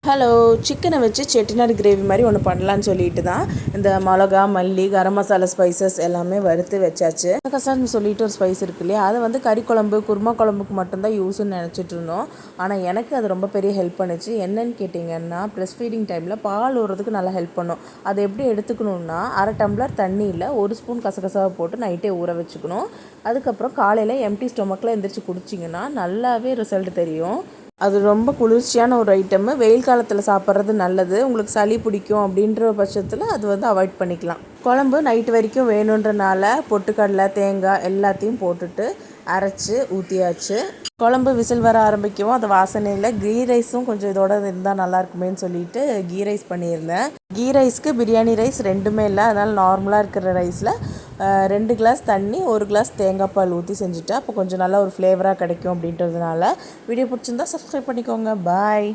Hello, சிக்கனை வச்சு Chettinad gravy மாதிரி ஒன்று பண்ணலான்னு சொல்லிட்டு தான் இந்த மிளகா, மல்லி, கரம் மசாலா, ஸ்பைசஸ் எல்லாமே வறுத்து வச்சாச்சு. கசான்னு சொல்லிட்டு ஒரு ஸ்பைஸ் இருக்கு இல்லையா, அதை வந்து கறி குழம்பு, குருமா குழம்புக்கு மட்டும்தான் யூஸ்ன்னு நினச்சிட்டு இருந்தோம். ஆனால் எனக்கு அது ரொம்ப பெரிய ஹெல்ப் பண்ணுச்சு. என்னன்னு கேட்டிங்கன்னா, ப்ரெஸ்ட் ஃபீடிங் டைமில் பால் ஊறுறதுக்கு நல்லா ஹெல்ப் பண்ணும். அதை எப்படி எடுத்துக்கணுன்னா, அரை டம்ளர் தண்ணியில் 1 ஸ்பூன் கசகசாவை போட்டு நைட்டே ஊற வச்சுக்கணும். அதுக்கப்புறம் காலையில் எம்டி ஸ்டொமக்கில் எந்திரிச்சு குடிச்சிங்கன்னா நல்லாவே ரிசல்ட் தெரியும். அது ரொம்ப குளிர்ச்சியான ஒரு ஐட்டமு. வெயில் காலத்தில் சாப்பிட்றது நல்லது. உங்களுக்கு சளி பிடிக்கும் அப்படின்ற பட்சத்தில் அது வந்து அவாய்ட் பண்ணிக்கலாம். குழம்பு நைட்டு வரைக்கும் வேணுன்றனால பொட்டுக்கடலை, தேங்காய் எல்லாத்தையும் போட்டுட்டு அரைச்சி ஊற்றியாச்சு. குழம்பு விசில் வர ஆரம்பிக்கவும் அது வாசனையில் கீ ரைஸும் கொஞ்சம் இதோட இருந்தால் நல்லாயிருக்குமேன்னு சொல்லிட்டு கீ ரைஸ் பண்ணியிருந்தேன். கீ ரைஸ்க்கு பிரியாணி ரைஸ் ரெண்டுமே இல்லை. அதனால் நார்மலாக இருக்கிற ரைஸில் 2 கிளாஸ் தண்ணி, 1 கிளாஸ் தேங்காய் பால் ஊற்றி செஞ்சுட்டா அப்போ கொஞ்சம் நல்லா ஒரு ஃப்ளேவராக கிடைக்கும் அப்படின்றதுனால. வீடியோ பிடிச்சிருந்தா சப்ஸ்கிரைப் பண்ணிக்கோங்க. பாய்.